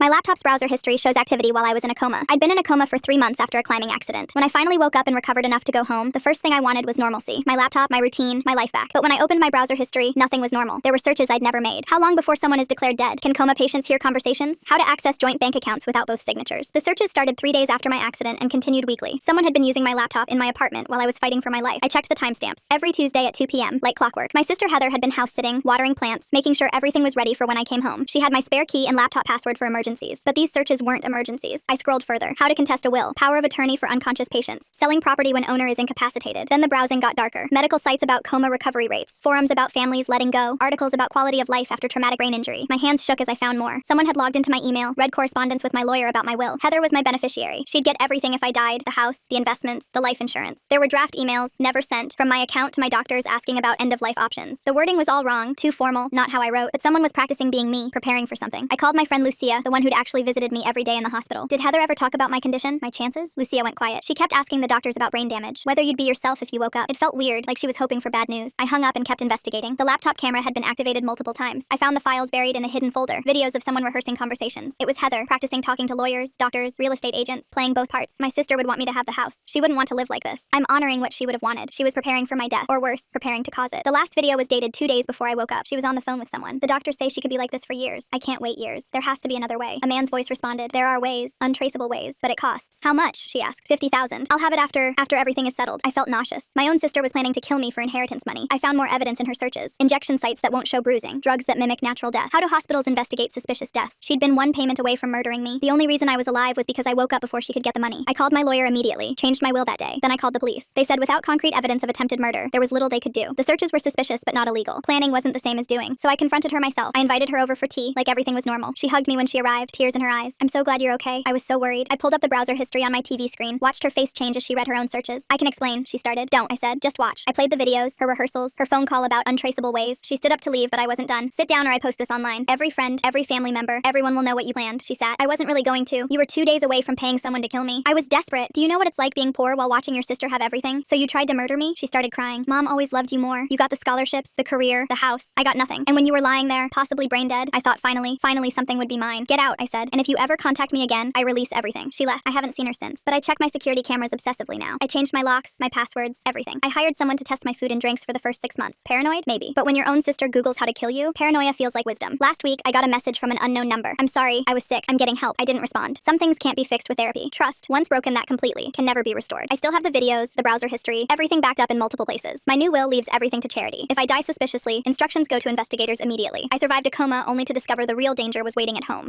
My laptop's browser history shows activity while I was in a coma. I'd been in a coma for 3 months after a climbing accident. When I finally woke up and recovered enough to go home, the first thing I wanted was normalcy. My laptop, my routine, my life back. But when I opened my browser history, nothing was normal. There were searches I'd never made. How long before someone is declared dead? Can coma patients hear conversations? How to access joint bank accounts without both signatures? The searches started 3 days after my accident and continued weekly. Someone had been using my laptop in my apartment while I was fighting for my life. I checked the timestamps. Every Tuesday at 2 p.m., like clockwork. My sister Heather had been house-sitting, watering plants, making sure everything was ready for when I came home. She had my spare key and laptop password for emergencies. But these searches weren't emergencies. I scrolled further. How to contest a will. Power of attorney for unconscious patients. Selling property when owner is incapacitated. Then the browsing got darker. Medical sites about coma recovery rates. Forums about families letting go. Articles about quality of life after traumatic brain injury. My hands shook as I found more. Someone had logged into my email, read correspondence with my lawyer about my will. Heather was my beneficiary. She'd get everything if I died, the house, the investments, the life insurance. There were draft emails, never sent, from my account to my doctors asking about end-of-life options. The wording was all wrong, too formal, not how I wrote, but someone was practicing being me, preparing for something. I called my friend Lucia, the one who'd actually visited me every day in the hospital. Did Heather ever talk about my condition, my chances? Lucia went quiet. She kept asking the doctors about brain damage, whether you'd be yourself if you woke up. It felt weird, like she was hoping for bad news. I hung up and kept investigating. The laptop camera had been activated multiple times. I found the files buried in a hidden folder, videos of someone rehearsing conversations. It was Heather, practicing talking to lawyers, doctors, real estate agents, playing both parts. My sister would want me to have the house. She wouldn't want to live like this. I'm honoring what she would have wanted. She was preparing for my death, or worse, preparing to cause it. The last video was dated 2 days before I woke up. She was on the phone with someone. The doctors say she could be like this for years. I can't wait years. There has to be another way. A man's voice responded, there are ways, untraceable ways, but it costs. How much? She asked. 50,000. I'll have it after everything is settled. I felt nauseous. My own sister was planning to kill me for inheritance money. I found more evidence in her searches. Injection sites that won't show bruising. Drugs that mimic natural death. How do hospitals investigate suspicious deaths? She'd been one payment away from murdering me. The only reason I was alive was because I woke up before she could get the money. I called my lawyer immediately, changed my will that day. Then I called the police. They said without concrete evidence of attempted murder, there was little they could do. The searches were suspicious but not illegal. Planning wasn't the same as doing. So I confronted her myself. I invited her over for tea, like everything was normal. She hugged me when she arrived, tears in her eyes. I'm so glad you're okay. I was so worried. I pulled up the browser history on my TV screen, watched her face change as she read her own searches. I can explain, she started. Don't, I said. Just watch. I played the videos, her rehearsals, her phone call about untraceable ways. She stood up to leave, but I wasn't done. Sit down or I post this online. Every friend, every family member, everyone will know what you planned. She sat. I wasn't really going to. You were 2 days away from paying someone to kill me. I was desperate. Do you know what it's like being poor while watching your sister have everything? So you tried to murder me? She started crying. Mom always loved you more. You got the scholarships, the career, the house. I got nothing. And when you were lying there, possibly brain dead, I thought finally something would be mine. Get out, I said. And if you ever contact me again, I release everything. She left. I haven't seen her since. But I check my security cameras obsessively now. I changed my locks, my passwords, everything. I hired someone to test my food and drinks for the first 6 months. Paranoid? Maybe. But when your own sister Googles how to kill you, paranoia feels like wisdom. Last week, I got a message from an unknown number. I'm sorry, I was sick. I'm getting help. I didn't respond. Some things can't be fixed with therapy. Trust, once broken that completely, can never be restored. I still have the videos, the browser history, everything backed up in multiple places. My new will leaves everything to charity. If I die suspiciously, instructions go to investigators immediately. I survived a coma only to discover the real danger was waiting at home.